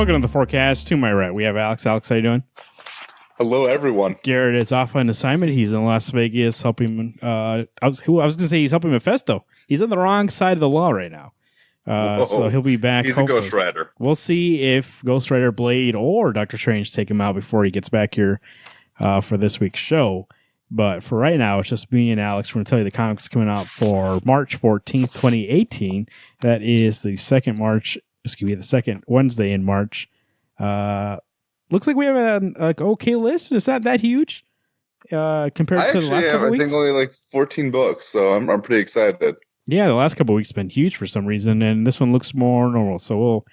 looking at the forecast, to my right, we have Alex. Alex, how you doing? Hello, everyone. Garrett is off on assignment. He's in Las Vegas helping. I was going to say he's helping Mephisto. He's on the wrong side of the law right now. So he'll be back. He's hopefully a Ghost Rider. We'll see if Ghost Rider, Blade, or Doctor Strange take him out before he gets back here for this week's show. But for right now, it's just me and Alex. We're going to tell you the comics coming out for March 14th, 2018. That is the second Wednesday in March. Looks like we have an okay list. It's not that huge compared to the last couple weeks. I think only like 14 books, so I'm pretty excited. Yeah, the last couple of weeks have been huge for some reason, and this one looks more normal. So we'll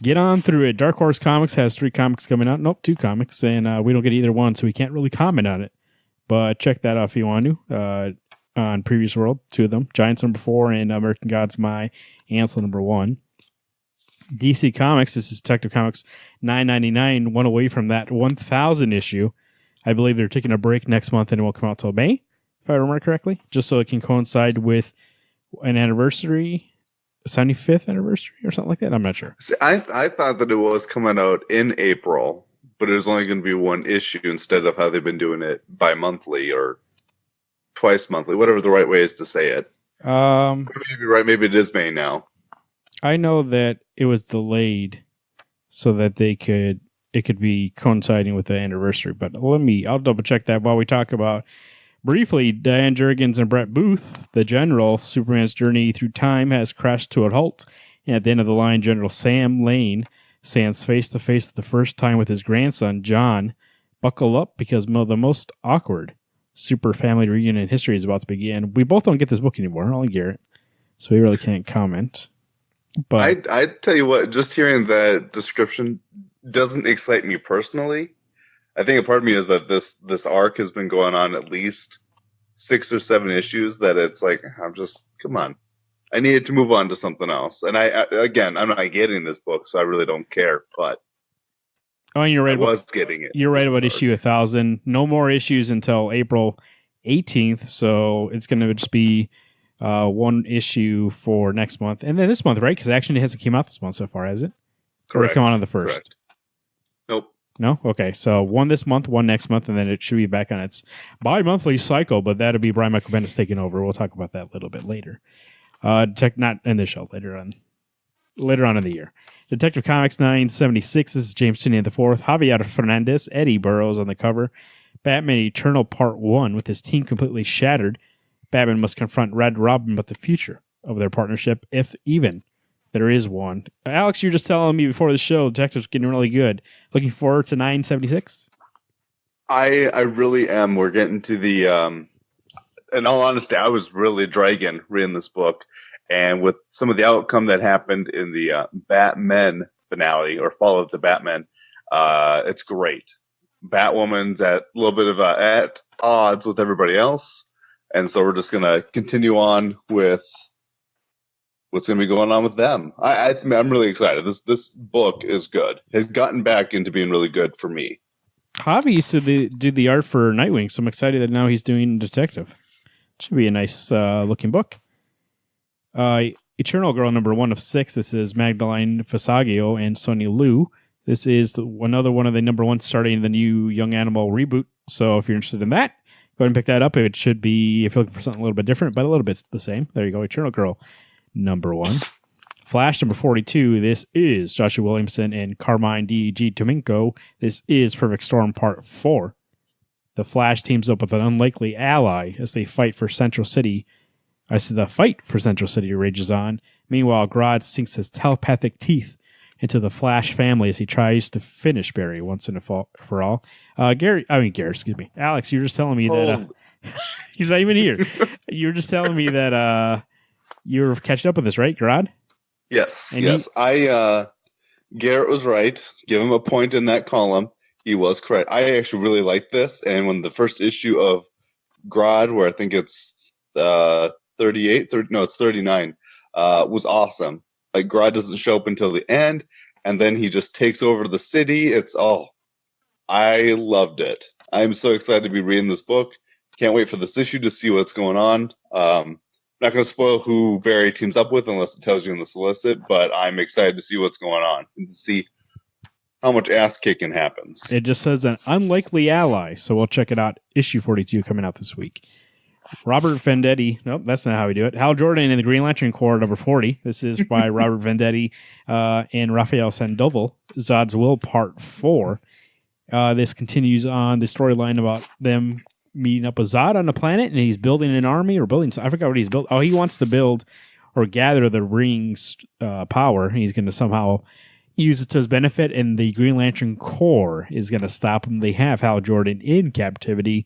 get on through it. Dark Horse Comics has 3 comics coming out. Nope, 2 comics, and we don't get either one, so we can't really comment on it. But check that out if you want to. On Previous World, 2 of them. Giants number 4 and American Gods My Ansel number 1. DC Comics, this is Detective Comics 999, one away from that 1,000 issue. I believe they're taking a break next month and it won't come out till May, if I remember correctly, just so it can coincide with an anniversary, 75th anniversary or something like that. I'm not sure. See, I thought that it was coming out in April, but it was only going to be 1 issue instead of how they've been doing it bi-monthly or twice monthly, whatever the right way is to say it. Maybe right. Maybe it is May now. I know that it was delayed so that it could be coinciding with the anniversary, but I'll double check that while we talk about briefly Diane Jurgens and Brett Booth, the General. Superman's journey through time has crashed to a halt, and at the end of the line, General Sam Lane stands face to face for the first time with his grandson, John. Buckle up because the most awkward super family reunion in history is about to begin. We both don't get this book anymore, only Garrett, so we really can't comment. But I tell you what, just hearing that description doesn't excite me personally. I think a part of me is that this arc has been going on at least 6 or 7 issues that it's like, come on. I needed to move on to something else. And I'm not getting this book, so I really don't care. But and you're right. I was getting it. You're right about issue 1,000. No more issues until April 18th, so it's going to just be 1 issue for next month, and then this month, right? Because actually, it hasn't come out this month so far, has it? Correct. Or it come out on the 1st? Correct. Nope. No? Okay, so 1 this month, 1 next month, and then it should be back on its bi-monthly cycle, but that'll be Brian Michael Bendis taking over. We'll talk about that a little bit later. Not in this show, later on in the year. Detective Comics 976, this is James Tynion IV, Javier Fernandez, Eddie Burroughs on the cover. Batman Eternal Part 1, with his team completely shattered. Batman must confront Red Robin about the future of their partnership, if even there is one. Alex, you were just telling me before the show, Detective's getting really good. Looking forward to 976? I really am. We're getting to the... in all honesty, I was really dragging reading this book. And with some of the outcome that happened in the Batman finale, or Fall of the Batman, it's great. Batwoman's at a little bit of at odds with everybody else. And so we're just going to continue on with what's going to be going on with them. I'm really excited. This book is good. It's gotten back into being really good for me. Javi used to do the art for Nightwing, so I'm excited that now he's doing Detective. Should be a nice looking book. Eternal Girl number 1 of 6. This is Magdalene Fasaggio and Sonia Liu. This is another one of the number 1 starting the new Young Animal reboot. So if you're interested in that, go ahead and pick that up. It should be, if you're looking for something a little bit different, but a little bit the same. There you go. Eternal Girl, number 1. Flash, number 42. This is Joshua Williamson and Carmine D.G. Domingo. This is Perfect Storm, Part 4. The Flash teams up with an unlikely ally as they fight for Central City. The fight for Central City rages on. Meanwhile, Grodd sinks his telepathic teeth into the Flash family as he tries to finish Barry once and for all. Garrett, excuse me. Alex, you were just telling me that he's not even here. You were just telling me that you're catching up with this, right, Grodd? Yes, yes. Garrett was right. Give him a point in that column. He was correct. I actually really like this, and when the first issue of Grodd, where I think it's 39, was awesome. Like, Grodd doesn't show up until the end, and then he just takes over the city. I loved it. I'm so excited to be reading this book. Can't wait for this issue to see what's going on. I'm not going to spoil who Barry teams up with unless it tells you in the solicit, but I'm excited to see what's going on and to see how much ass kicking happens. It just says an unlikely ally, so we'll check it out. Issue 42 coming out this week. Robert Venditti. Nope, that's not how we do it. Hal Jordan in the Green Lantern Corps, number 40. This is by Robert Venditti and Rafael Sandoval. Zod's Will, Part 4. This continues on the storyline about them meeting up with Zod on the planet, and he's building an army or building. I forgot what he's built. Oh, he wants to build or gather the ring's power. He's going to somehow use it to his benefit, and the Green Lantern Corps is going to stop him. They have Hal Jordan in captivity.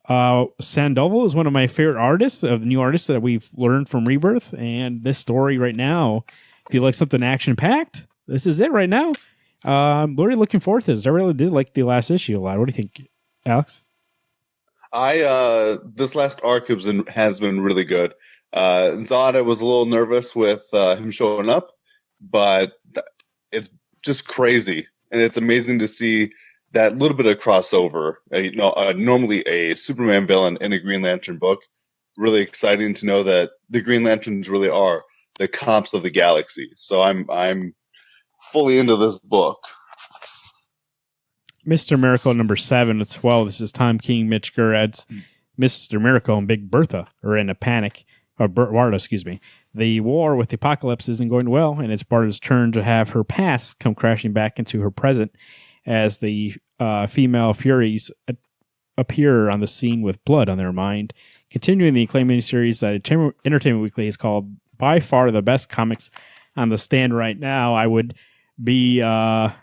Sandoval is one of my favorite artists, of the new artists that we've learned from Rebirth, and this story right now, if you like something action-packed, this is it right now. I'm really looking forward to this. I really did like the last issue a lot. What do you think, Alex? This last arc has been really good. Zod, I was a little nervous with him showing up, but it's just crazy, and it's amazing to see that little bit of crossover. Normally a Superman villain in a Green Lantern book. Really exciting to know that the Green Lanterns really are the cops of the galaxy. So I'm fully into this book. Mr. Miracle number 7 to 12. This is Tom King, Mitch Gerads. Mr. Miracle and Big Bertha are in a panic. Or Barda, excuse me. The war with the apocalypse isn't going well, and it's Barda's turn to have her past come crashing back into her present as the female Furies appear on the scene with blood on their mind. Continuing the acclaimed miniseries that Entertainment Weekly is called by far the best comics on the stand right now. I would be, I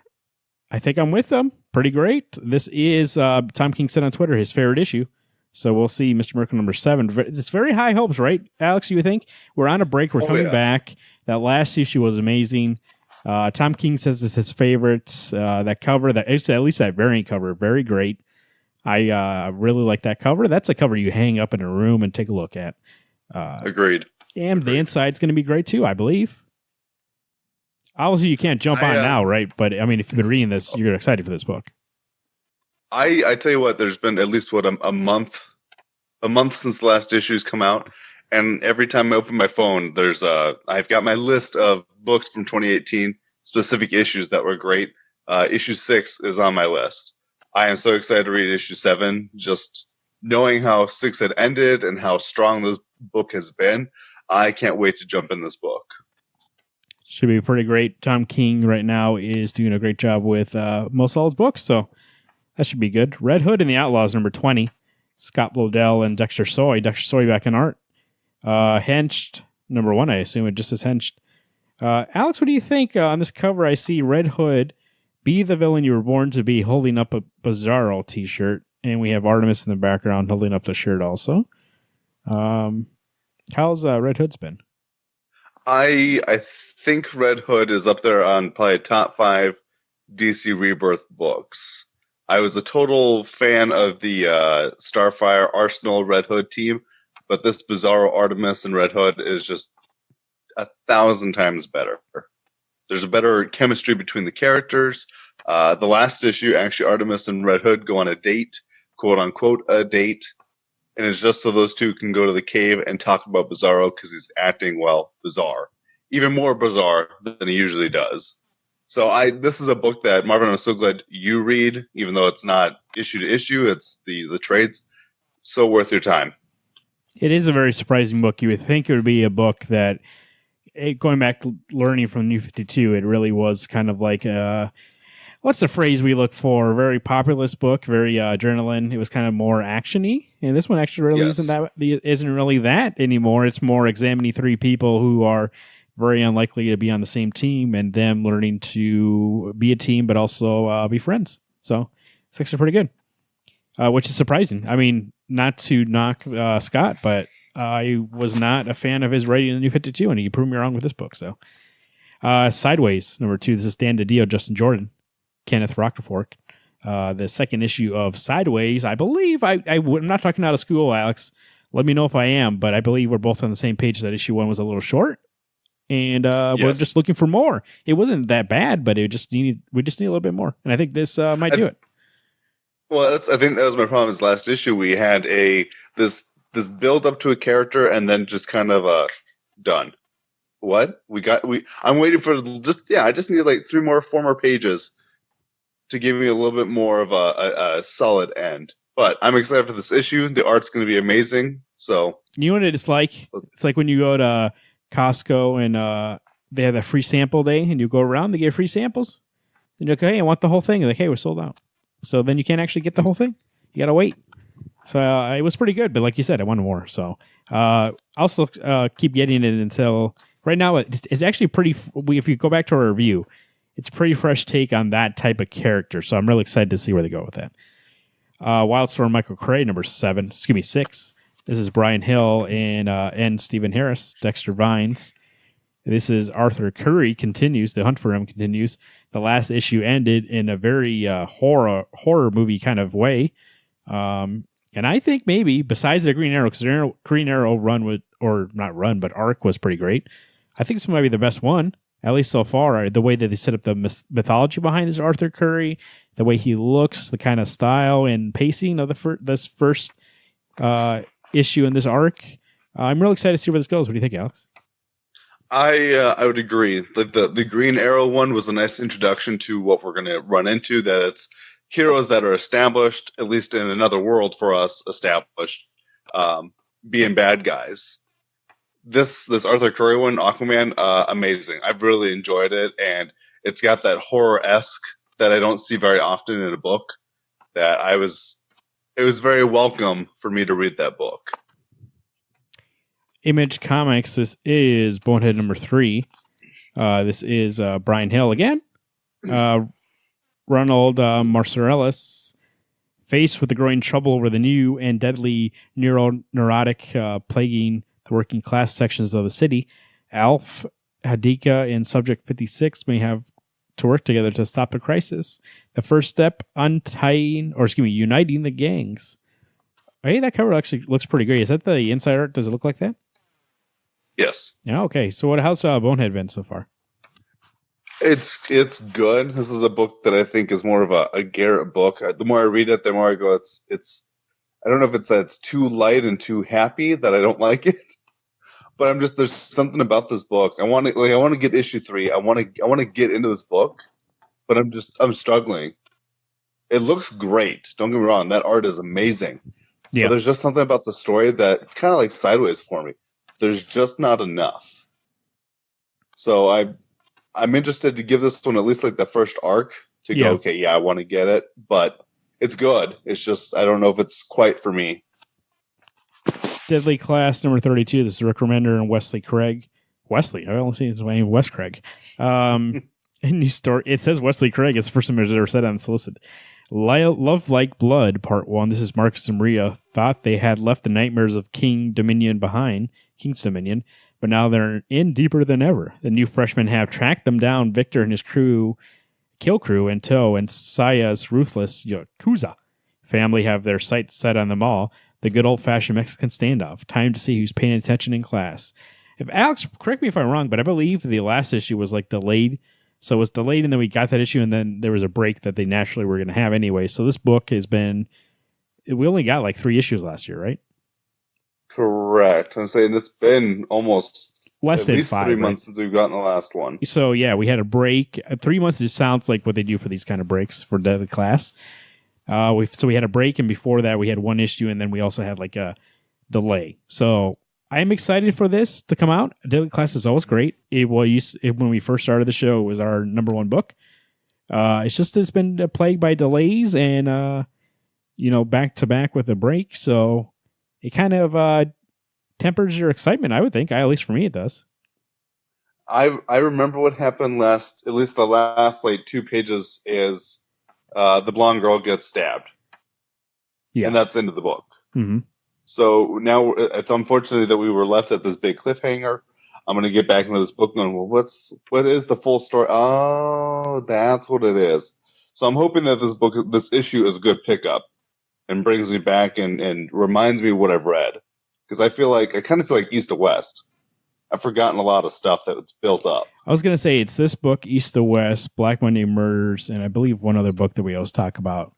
think I'm with them. Pretty great. This is, Tom King said on Twitter, his favorite issue. So we'll see Mr. Miracle number 7. It's very high hopes, right, Alex, you think? We're on a break. We're coming back. That last issue was amazing. Tom King says it's his favorite. That cover, at least that variant cover, very great. I really like that cover. That's a cover you hang up in a room and take a look at. Agreed. And the inside's going to be great too, I believe. Obviously, you can't jump on now, right? But I mean, if you've been reading this, you're excited for this book. I tell you what, there's been at least a month since the last issue's come out, and every time I open my phone, I've got my list of books from 2018, specific issues that were great. Issue 6 is on my list. I am so excited to read issue 7. Just knowing how 6 had ended and how strong this book has been, I can't wait to jump in this book. Should be pretty great. Tom King right now is doing a great job with most of his books, so that should be good. Red Hood and the Outlaws, number 20. Scott Lobdell and Dexter Soy. Dexter Soy back in art. Henched, number 1, I assume it just says Henched. Alex, what do you think? On this cover, I see Red Hood, be the villain you were born to be, holding up a Bizarro t-shirt. And we have Artemis in the background holding up the shirt also. How's Red Hood's been? I think Red Hood is up there on probably top 5 DC Rebirth books. I was a total fan of the Starfire Arsenal Red Hood team, but this Bizarro Artemis and Red Hood is just 1,000 times better. There's a better chemistry between the characters. The last issue, actually, Artemis and Red Hood go on a date, quote unquote, a date, and it's just so those two can go to the cave and talk about Bizarro because he's acting, well, bizarre. Even more bizarre than he usually does. So this is a book that, Marvin, I'm so glad you read, even though it's not issue to issue, it's the trades. So worth your time. It is a very surprising book. You would think it would be a book that, going back learning from New 52, it really was kind of like what's the phrase we look for? A very populist book, very adrenaline. It was kind of more action-y. And this one actually really isn't really that anymore. It's more examining 3 people who are very unlikely to be on the same team and them learning to be a team but also be friends. So it's actually pretty good, which is surprising. I mean, not to knock Scott, but I was not a fan of his writing in the New 52, and he proved me wrong with this book. So Sideways, number 2. This is Dan DiDio, Justin Jordan, Kenneth Rockefork. The second issue of Sideways, I believe, I'm not talking out of school, Alex. Let me know if I am, but I believe we're both on the same page that issue 1 was a little short. And we're just looking for more. It wasn't that bad, but we just need a little bit more. And I think this might do it. Well, I think that was my problem. Is last issue we had this build up to a character and then just kind of done. What I'm waiting for I just need like 4 more pages. to give me a little bit more of a solid end. But I'm excited for this issue. The art's going to be amazing. So you know what it's like? It's like when you go to Costco and they have a free sample day, and you go around, they give free samples. And you're like, hey, I want the whole thing. They're like, hey, we're sold out. So then you can't actually get the whole thing. You got to wait. So it was pretty good. But like you said, I wanted more. So I'll still keep getting it until right now. It's actually pretty. If you go back to our review, it's a pretty fresh take on that type of character. So I'm really excited to see where they go with that. Wildstorm Michael Cray, number 6. This is Brian Hill and Stephen Harris, Dexter Vines. This is Arthur Curry continues. The hunt for him continues. The last issue ended in a very horror movie kind of way. And I think maybe, besides the Green Arrow, because Green Arrow arc was pretty great. I think this might be the best one, at least so far. The way that they set up the mythology behind this Arthur Curry, the way he looks, the kind of style and pacing of this first issue in this arc. I'm really excited to see where this goes. What do you think, Alex? I would agree. The Green Arrow one was a nice introduction to what we're going to run into, that it's heroes that are established, at least in another world for us, established, being bad guys. This Arthur Curry one, Aquaman, amazing. I've really enjoyed it, and it's got that horror-esque that I don't see very often in a book. It was very welcome for me to read that book. Image Comics, this is Bonehead number 3. This is Brian Hill again. Ronald Marsarelis, faced with the growing trouble over the new and deadly neurotic plaguing the working class sections of the city, Alf, Hadika, and Subject 56 may have to work together to stop the crisis. The first step, uniting the gangs. Hey, that cover actually looks pretty great. Is that the inside art? Does it look like that? Yes. Yeah. Okay. So how's Bonehead been so far? It's good. This is a book that I think is more of a Garrett book. The more I read it, the more I go, it's. I don't know if it's that it's too light and too happy that I don't like it, but there's something about this book. I want to get issue 3. I want to get into this book, but I'm struggling. It looks great. Don't get me wrong. That art is amazing. Yeah. But there's just something about the story that kind of like sideways for me. There's just not enough. So I'm interested to give this one at least like the first arc to go, okay, yeah, I want to get it, but it's good. It's just, I don't know if it's quite for me. Deadly Class number 32. This is Rick Remender and Wesley Craig. Wesley, I only see his name, Wes Craig. New story. It says Wesley Craig. It's the first time I've ever said unsolicited. Love Like Blood, Part 1. This is Marcus and Maria. Thought they had left the nightmares of King's Dominion, but now they're in deeper than ever. The new freshmen have tracked them down, Victor and his kill crew in tow, and Saya's ruthless Yakuza family have their sights set on them all. The good old-fashioned Mexican standoff. Time to see who's paying attention in class. If Alex, correct me if I'm wrong, but I believe the last issue was like delayed. So it was delayed, and then we got that issue, and then there was a break that they naturally were going to have anyway. So this book has been... We only got like 3 issues last year, right? Correct. I'm saying it's been almost less than at least 5, 3 months since we've gotten the last one. So yeah, we had a break. 3 months just sounds like what they do for these kind of breaks for the class. We had a break, and before that we had 1 issue, and then we also had like a delay. So I'm excited for this to come out. Daily Class is always great. When we first started the show, it was our number 1 book. It's been plagued by delays and back to back with a break. So it kind of tempers your excitement, I would think. At least for me, it does. I remember what happened at least the last like 2 pages is the blonde girl gets stabbed. Yeah. And that's the end of the book. Mm-hmm. So now it's unfortunate that we were left at this big cliffhanger. I'm going to get back into this book going, well, what is the full story? Oh, that's what it is. So I'm hoping that this issue is a good pickup and brings me back and reminds me of what I've read. Because I kind of feel like East to West. I've forgotten a lot of stuff that's built up. I was going to say, it's this book, East to West, Black Monday Murders, and I believe one other book that we always talk about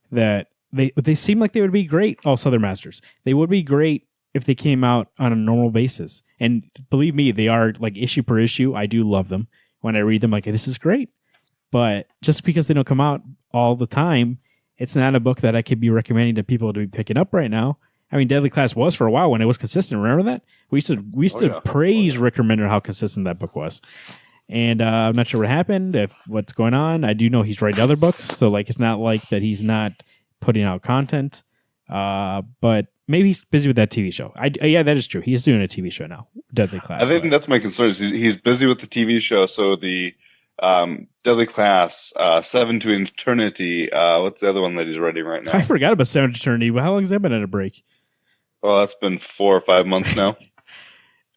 that they seem like they would be great. Oh, Southern Masters. They would be great if they came out on a normal basis. And believe me, they are like issue per issue. I do love them. When I read them, like, this is great. But just because they don't come out all the time, it's not a book that I could be recommending to people to be picking up right now. I mean, Deadly Class was for a while when it was consistent. Remember that? We used to praise Rick Remender how consistent that book was. And I'm not sure what happened, what's going on. I do know he's writing other books, so like it's not like that he's not putting out content. But maybe he's busy with that TV show. Yeah, that is true. He's doing a TV show now, Deadly Class. I think that's my concern. He's busy with the TV show, so the Deadly Class, 7 to Eternity. What's the other one that he's writing right now? I forgot about 7 to Eternity. Well, how long has that been at a break? Well, that's been 4 or 5 months now.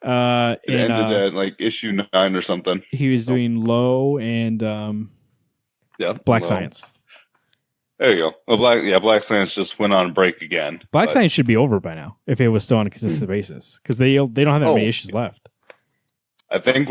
It ended at like issue 9 or something. He was doing Low and Black Science. There you go. Well, Black Science just went on break again. Black Science should be over by now if it was still on a consistent basis because they don't have that many issues left. I think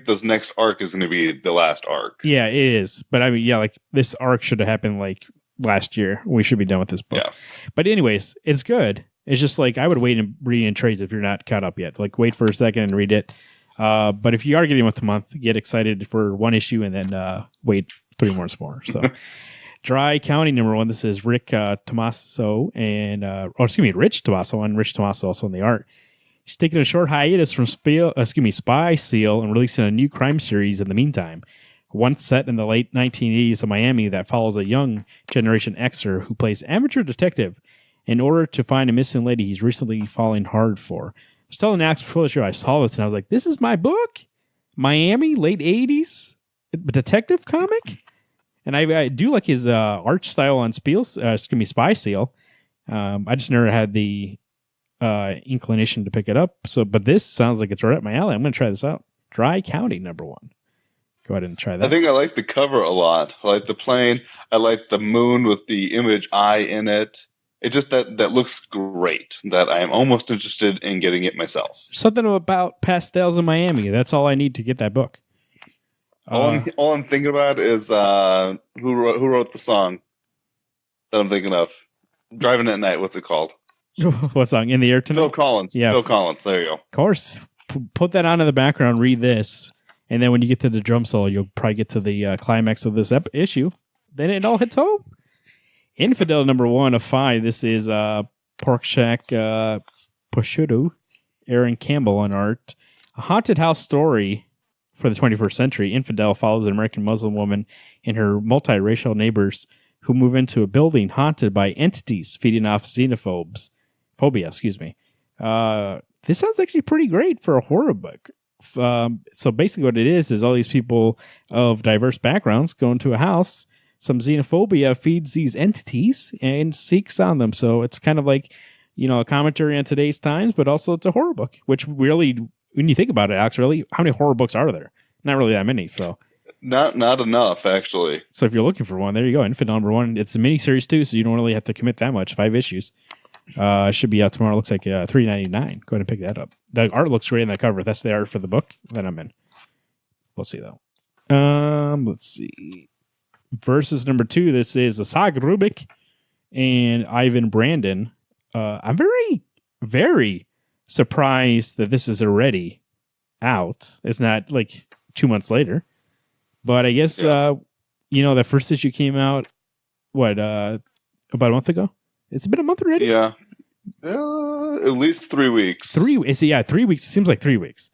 this next arc is going to be the last arc. Yeah, it is. But I mean, yeah, like this arc should have happened like last year. We should be done with this book. Yeah. But anyways, it's good. It's just like I would wait and read in trades if you're not caught up yet. Like wait for a second and read it. But if you are getting with the month, get excited for one issue and then wait 3 more. So Dry County #1. This is Rick Tommaso and Rich Tommaso and Rich Tommaso also in the art. He's taking a short hiatus from Spy Seal and releasing a new crime series in the meantime. One set in the late 1980s in Miami that follows a young Generation Xer who plays amateur detective in order to find a missing lady he's recently fallen hard for. I was telling Alex before the show, I saw this and I was like, this is my book? Miami, late 80s detective comic? And I do like his art style on Spy Seal. I just never had the inclination to pick it up. But this sounds like it's right up my alley. I'm going to try this out. Dry County #1. Go ahead and try that. I think I like the cover a lot. I like the plane. I like the moon with the image eye in it. It just that looks great. That I am almost interested in getting it myself. Something about pastels in Miami. That's all I need to get that book. All I'm thinking about is who wrote the song that I'm thinking of. Driving at Night. What's it called? What song? In the Air Tonight? Phil Collins. Yeah. Phil Collins. There you go. Of course. Put that on in the background. Read this. And then when you get to the drum solo, you'll probably get to the climax of this issue. Then it all hits home. Infidel #1 of 5. This is Pork Shack Prosciutto, Aaron Campbell on art. A haunted house story for the 21st century. Infidel follows an American Muslim woman and her multiracial neighbors who move into a building haunted by entities feeding off phobia. This sounds actually pretty great for a horror book. So basically what it is all these people of diverse backgrounds go into a house. Some xenophobia feeds these entities and seeks on them. So it's kind of like, a commentary on today's times, but also it's a horror book, which really, when you think about it, Alex, really, how many horror books are there? Not really that many. So not enough, actually. So if you're looking for one, there you go. Infidel #1. It's a miniseries too, so you don't really have to commit that much. 5 issues. It should be out tomorrow. Looks like $3.99. Go ahead and pick that up. The art looks great in that cover. That's the art for the book that I'm in. We'll see though. Let's see. Versus #2. This is Asag Rubik and Ivan Brandon. I'm very, very surprised that this is already out. It's not like 2 months later, but I guess the first issue came out about a month ago. It's been a month already. Yeah, at least 3 weeks. 3 weeks. 3 weeks. It seems like 3 weeks.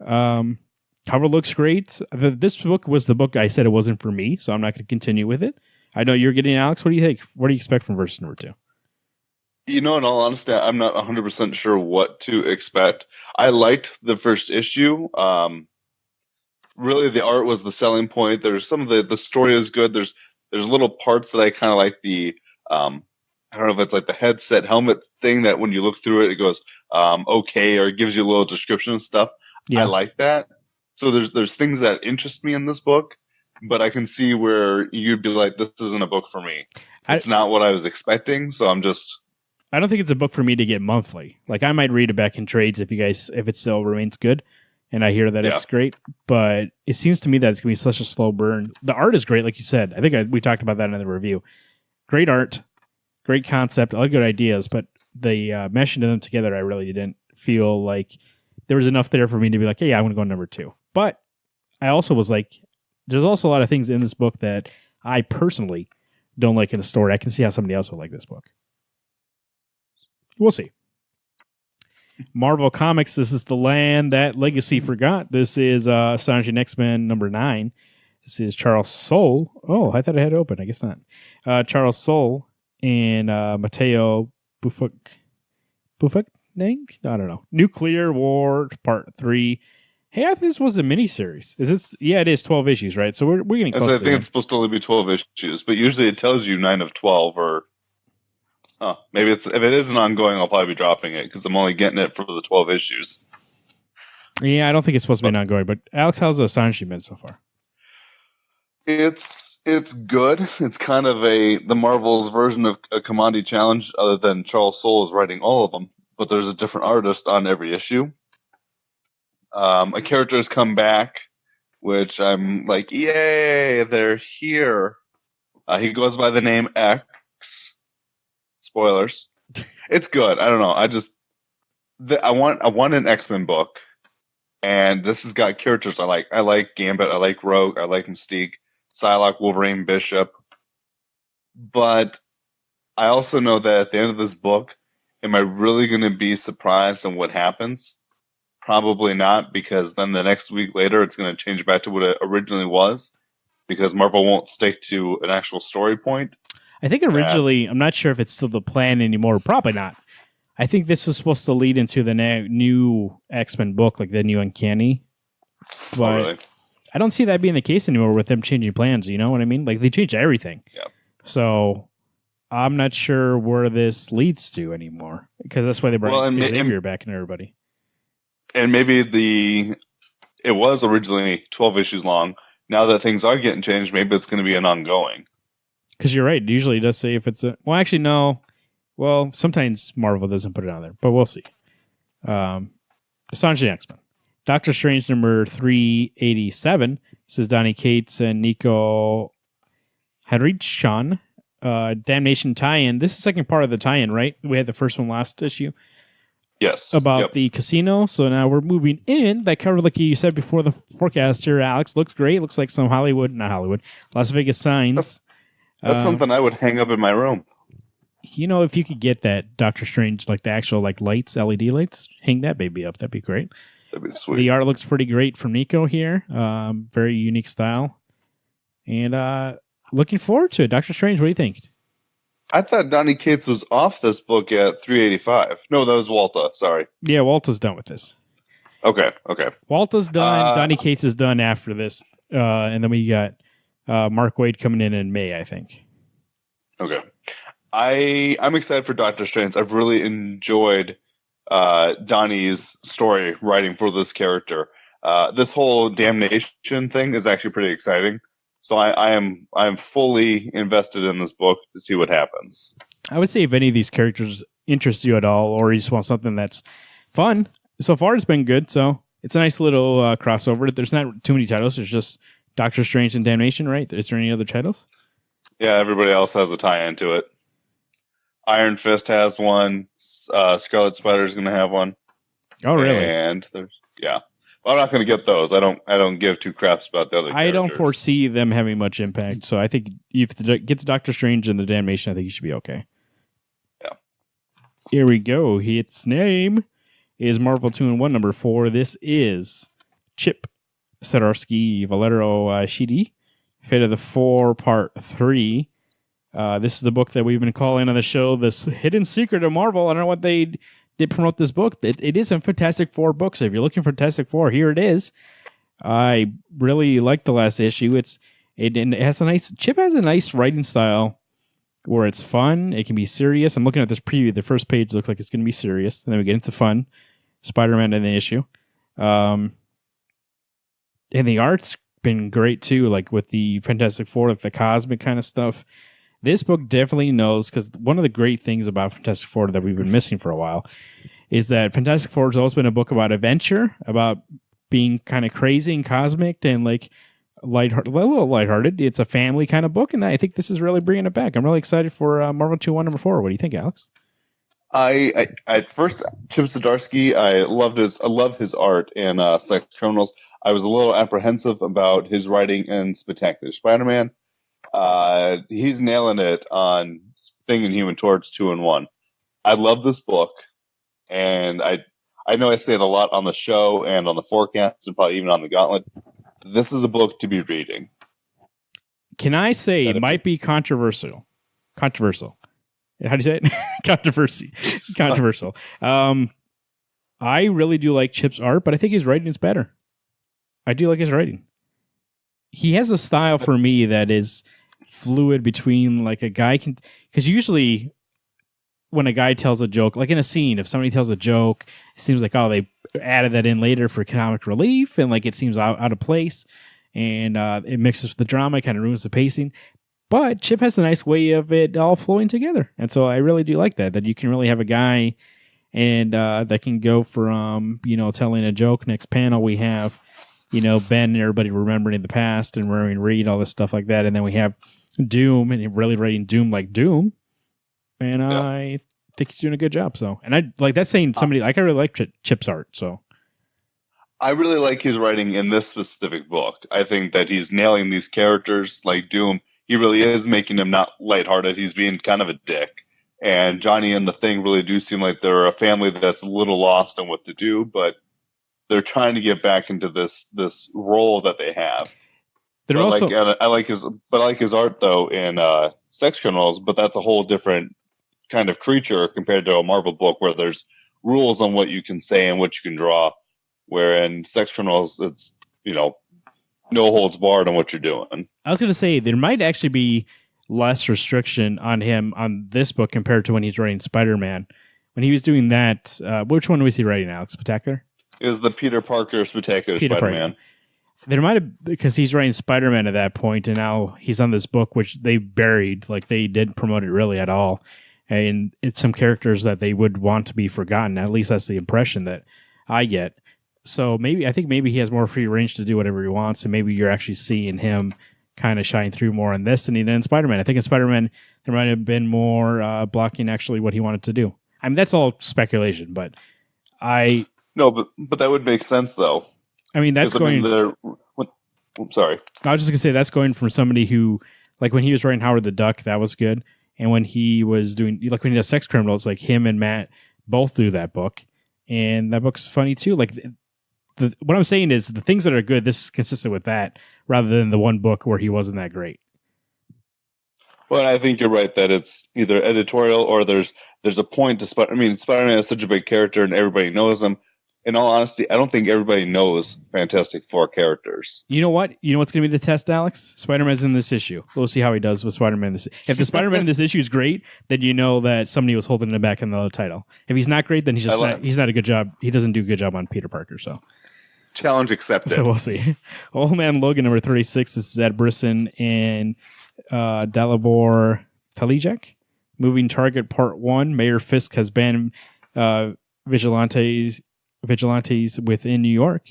Cover looks great. This book was the book I said it wasn't for me, so I'm not going to continue with it. I know you're getting Alex. What do you think? What do you expect from versus #2? In all honesty, I'm not 100% sure what to expect. I liked the first issue. Really, the art was the selling point. There's some of the story is good. There's little parts that I kind of like the I don't know if it's like the headset helmet thing that when you look through it, it goes okay, or it gives you a little description and stuff. Yeah. I like that. So there's things that interest me in this book, but I can see where you'd be like, this isn't a book for me. It's not what I was expecting, so I'm just... I don't think it's a book for me to get monthly. Like, I might read it back in trades if it still remains good, and I hear that it's great, but it seems to me that it's going to be such a slow burn. The art is great, like you said. I think we talked about that in the review. Great art, great concept, all good ideas, but the meshing of them together, I really didn't feel like there was enough there for me to be like, hey, I want to go #2. But I also was like, there's also a lot of things in this book that I personally don't like in the story. I can see how somebody else would like this book. We'll see. Marvel Comics, this is The Land That Legacy Forgot. This is Astonishing X-Men number 9. This is Charles Soule. Oh, I thought I had it open. I guess not. Charles Soule and Matteo Bufaknang? I don't know. Nuclear War Part 3. Hey, I thought this was a miniseries. Is it? Yeah, it is 12 issues, right? So we're getting close. I think it's supposed to only be 12 issues, but usually it tells you 9 of 12 or... maybe if it is an ongoing, I'll probably be dropping it because I'm only getting it for the 12 issues. Yeah, I don't think it's supposed to be an ongoing, but Alex, how's the Astonishing been so far? It's good. It's kind of the Marvel's version of a commodity challenge, other than Charles Soule is writing all of them, but there's a different artist on every issue. A character has come back, which I'm like, yay, they're here. He goes by the name X. Spoilers. It's good. I don't know. I want an X-Men book, and this has got characters I like. I like Gambit. I like Rogue. I like Mystique, Psylocke, Wolverine, Bishop. But I also know that at the end of this book, am I really going to be surprised on what happens? Probably not, because then the next week later, it's going to change back to what it originally was, because Marvel won't stick to an actual story point. I think originally, I'm not sure if it's still the plan anymore. Probably not. I think this was supposed to lead into the new X-Men book, like the new Uncanny. But really? I don't see that being the case anymore with them changing plans. You know what I mean? Like, they changed everything. Yeah. So I'm not sure where this leads to anymore, because that's why they brought Xavier back and everybody. And maybe it was originally 12 issues long. Now that things are getting changed, maybe it's going to be an ongoing. Because you're right. Usually it does say if it's a... Well, actually, no. Well, sometimes Marvel doesn't put it on there, but we'll see. Astonishing X-Men. Doctor Strange number 387. This is Donny Cates and Nico Harichan. Damnation tie-in. This is the second part of the tie-in, right? We had the first one last issue. Yes. About the casino. So now we're moving in. That cover, like you said before the forecast here, Alex, looks great. Looks like some Las Vegas signs. That's something I would hang up in my room. You know, if you could get that Doctor Strange, like the actual lights, LED lights, hang that baby up. That'd be great. That'd be sweet. The art looks pretty great from Nico here. Very unique style. And looking forward to it. Doctor Strange, what do you think? I thought Donny Cates was off this book at 385. No, that was Walta. Sorry. Yeah, Walta's done with this. Okay. Walta's done. Donny Cates is done after this. And then we got Mark Waid coming in May, I think. Okay. I'm excited for Doctor Strange. I've really enjoyed Donnie's story writing for this character. This whole damnation thing is actually pretty exciting. So I am fully invested in this book to see what happens. I would say if any of these characters interest you at all, or you just want something that's fun, so far it's been good. So it's a nice little crossover. There's not too many titles. There's just Doctor Strange and Damnation, right? Is there any other titles? Yeah, everybody else has a tie into it. Iron Fist has one. Scarlet Spider's going to have one. Oh, really? And there's Well, I'm not going to get those. I don't give two craps about the other characters. I don't foresee them having much impact. So I think if you get the Doctor Strange and the Damnation, I think you should be okay. Yeah. Here we go. Its name is Marvel 2-in-1 number 4. This is Chip Zdarsky Valero Shidi. Fate of the 4 part 3. This is the book that we've been calling on the show this hidden secret of Marvel. I don't know what they did promote this book. It is a Fantastic Four book, so if you're looking for Fantastic Four, here it is. I really liked the last issue. It has a nice... Chip has a nice writing style where it's fun. It can be serious. I'm looking at this preview. The first page looks like it's going to be serious, and then we get into fun. Spider-Man in the issue. And the art's been great, too, like with the Fantastic Four, like the cosmic kind of stuff. This book definitely knows, because one of the great things about Fantastic Four that we've been missing for a while is that Fantastic Four has always been a book about adventure, about being kind of crazy and cosmic and like a little lighthearted. It's a family kind of book, and I think this is really bringing it back. I'm really excited for Marvel 2-1 number 4. What do you think, Alex? At first, Chip Zdarsky, I love his art in Sex Criminals. I was a little apprehensive about his writing in Spectacular Spider-Man. He's nailing it on Thing and Human Torch 2 and 1. I love this book, and I know I say it a lot on the show and on the forecast and probably even on the Gauntlet. This is a book to be reading. Can I say it might be controversial? Controversial. How do you say it? Controversial. I really do like Chip's art, but I think his writing is better. I do like his writing. He has a style for me that is fluid between like a guy can, because usually when a guy tells a joke, like in a scene, if somebody tells a joke, it seems like, oh, they added that in later for comic relief, and like it seems out of place, and it mixes with the drama, kind of ruins the pacing. But Chip has a nice way of it all flowing together, and so I really do like that you can really have a guy and that can go from, telling a joke. Next panel we have, Ben and everybody remembering the past and remembering Reed, all this stuff like that, and then we have Doom and really writing Doom like Doom. And I think he's doing a good job. So, and I like that saying somebody like I really like Chip's art. So, I really like his writing in this specific book. I think that he's nailing these characters like Doom. He really is making him not lighthearted. He's being kind of a dick. And Johnny and the Thing really do seem like they're a family that's a little lost on what to do, but they're trying to get back into this role that they have. They're also I like his art though in Sex Criminals, but that's a whole different kind of creature compared to a Marvel book where there's rules on what you can say and what you can draw. Where in Sex Criminals, it's, no holds barred on what you're doing. I was going to say there might actually be less restriction on him on this book compared to when he's writing Spider-Man. When he was doing that, which one was he writing, Alex? Spectacular? It was the Peter Parker Spectacular Spider-Man. There might have, because he's writing Spider-Man at that point, and now he's on this book, which they buried. Like, they didn't promote it really at all. And it's some characters that they would want to be forgotten. At least that's the impression that I get. So I think maybe he has more free range to do whatever he wants, and maybe you're actually seeing him kind of shine through more on this than he did in Spider-Man. I think in Spider-Man, there might have been more blocking actually what he wanted to do. I mean, that's all speculation, but No, but that would make sense, though. I mean, that's going... I'm sorry. I was just going to say, that's going from somebody who, like when he was writing Howard the Duck, that was good. And when he was doing, like when he does Sex Criminals, like him and Matt both do that book. And that book's funny too. Like, what I'm saying is the things that are good, this is consistent with that, rather than the one book where he wasn't that great. Well, I think you're right that it's either editorial or there's a point to Spider-Man is such a big character and everybody knows him. In all honesty, I don't think everybody knows Fantastic Four characters. You know what? You know what's going to be the test, Alex? Spider-Man's in this issue. We'll see how he does with Spider-Man. If the Spider-Man in this issue is great, then you know that somebody was holding it back in the title. If he's not great, then he's not a good job. He doesn't do a good job on Peter Parker. So challenge accepted. So we'll see. Old Man Logan number 36. This is Ed Brisson and Dalibor Talijek. Moving Target Part 1. Mayor Fisk has banned vigilantes within New York.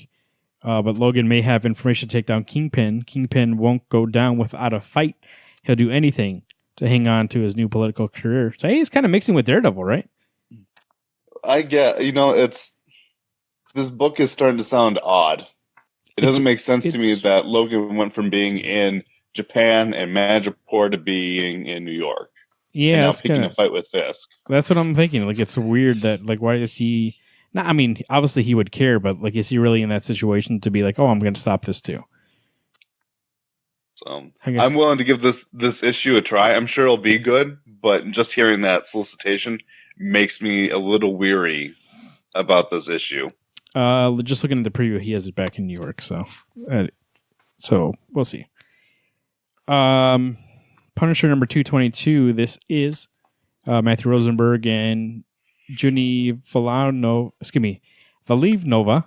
But Logan may have information to take down Kingpin. Kingpin won't go down without a fight. He'll do anything to hang on to his new political career. So he's kind of mixing with Daredevil, right? I get, this book is starting to sound odd. It doesn't make sense to me that Logan went from being in Japan and Madripoor to being in New York. Yeah, and now picking a fight with Fisk. That's what I'm thinking. Like, it's weird that, like, why is he... I mean, obviously he would care, but like, is he really in that situation to be like, oh, I'm going to stop this too? So I'm willing to give this issue a try. I'm sure it'll be good, but just hearing that solicitation makes me a little weary about this issue. Just looking at the preview, he has it back in New York, so we'll see. Punisher number 222. This is Matthew Rosenberg and Juni Vaливnova,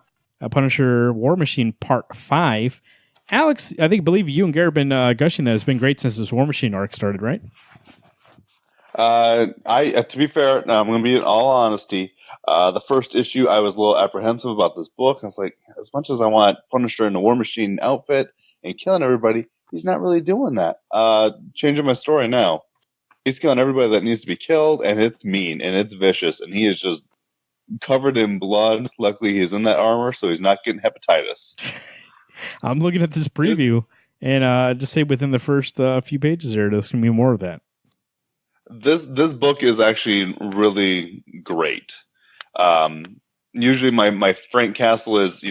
Punisher War Machine Part 5. Alex, I believe you and Gary have been gushing that it's been great since this War Machine arc started, right? To be fair, I'm going to be in all honesty. The first issue, I was a little apprehensive about this book. I was like, as much as I want Punisher in the War Machine outfit and killing everybody, he's not really doing that. Changing my story now. He's killing everybody that needs to be killed, and it's mean and it's vicious, and he is just covered in blood. Luckily, he's in that armor, so he's not getting hepatitis. I'm looking at this preview, and just say within the first few pages there's going to be more of that. This book is actually really great. Usually my Frank Castle is,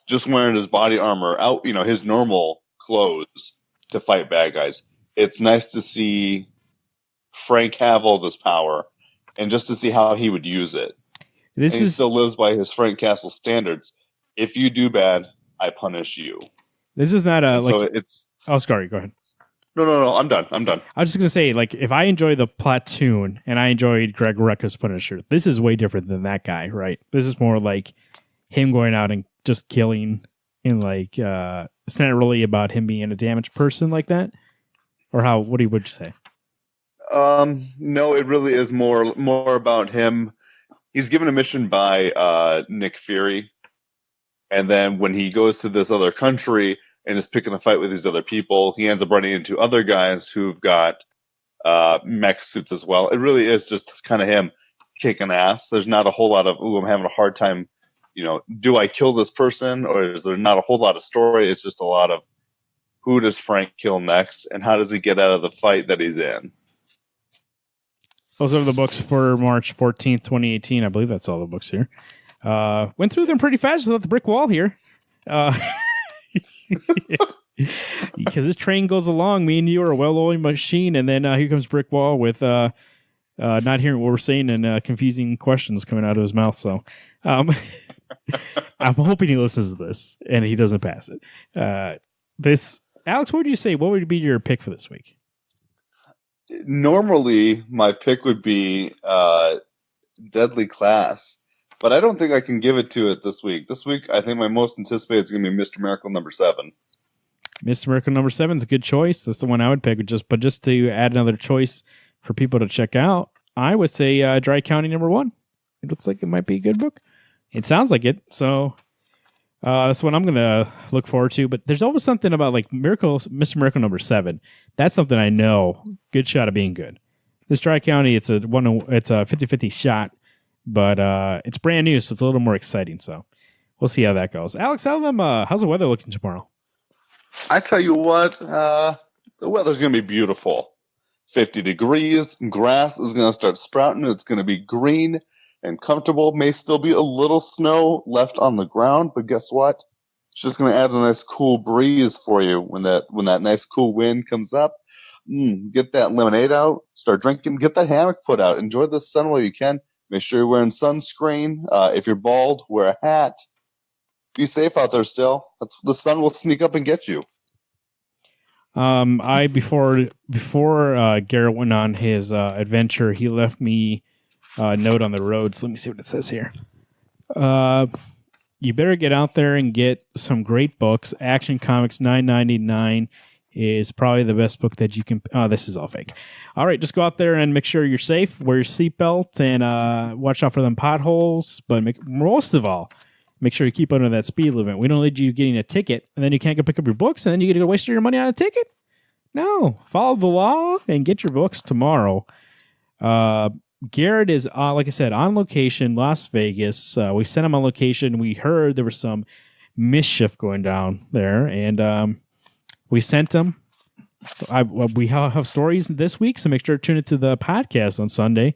just wearing his body armor out, his normal clothes to fight bad guys. It's nice to see Frank have all this power and just to see how he would use it. He still lives by his Frank Castle standards. If you do bad, I punish you. This is not a so it's. Oh, sorry. Go ahead. No. I'm done. I was just gonna say, if I enjoy the Platoon and I enjoyed Greg Rucka's Punisher, this is way different than that guy, right? This is more like him going out and just killing, and it's not really about him being a damaged person like that, or how? What would you say? No, it really is more about him. He's given a mission by Nick Fury, and then when he goes to this other country and is picking a fight with these other people, he ends up running into other guys who've got mech suits as well. It really is just kind of him kicking ass. There's not a whole lot of, I'm having a hard time, do I kill this person? Or is there not a whole lot of story? It's just a lot of who does Frank kill next and how does he get out of the fight that he's in? Those are the books for March 14th, 2018. I believe that's all the books here. Went through them pretty fast without the brick wall here. Because this train goes along, me and you are a well-oiled machine, and then here comes brick wall with not hearing what we're saying and confusing questions coming out of his mouth. So I'm hoping he listens to this and he doesn't pass it. Alex, what would you say? What would be your pick for this week? Normally, my pick would be Deadly Class. But I don't think I can give it to it this week. This week, I think my most anticipated is going to be Mr. Miracle number 7. Mr. Miracle number 7 is a good choice. That's the one I would pick. But just to add another choice for people to check out, I would say Dry County number 1. It looks like it might be a good book. It sounds like it. So that's what I'm going to look forward to. But there's always something about Mr. Miracle number 7. That's something I know. Good shot of being good. This Dry County, it's a 50-50 shot. But it's brand new, so it's a little more exciting. So we'll see how that goes. Alex, how's the weather looking tomorrow? I tell you what, the weather's going to be beautiful. 50 degrees, grass is going to start sprouting. It's going to be green and comfortable. May still be a little snow left on the ground, but guess what? It's just going to add a nice cool breeze for you when that nice cool wind comes up. Get that lemonade out, start drinking, get that hammock put out. Enjoy the sun while you can. Make sure you're wearing sunscreen. If you're bald, wear a hat. Be safe out there still. The sun will sneak up and get you. Before Garrett went on his adventure, he left me a note on the road. So let me see what it says here. You better get out there and get some great books. Action Comics $9.99 is probably the best book that you can. Oh, this is all fake. All right, just go out there and make sure you're safe. Wear your seatbelt and watch out for them potholes. But most of all, make sure you keep under that speed limit. We don't need you getting a ticket, and then you can't go pick up your books, and then you get to waste your money on a ticket. No, follow the law and get your books tomorrow. Garrett is, like I said, on location, Las Vegas. We sent him on location. We heard there was some mischief going down there, and we sent him. We have stories this week, so make sure to tune into the podcast on Sunday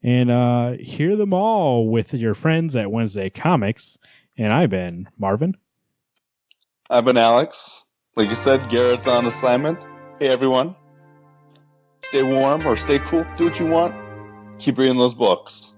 and hear them all with your friends at Wednesday Comics. And I've been Marvin. I've been Alex. Like you said, Garrett's on assignment. Hey, everyone. Stay warm or stay cool. Do what you want. Keep reading those books.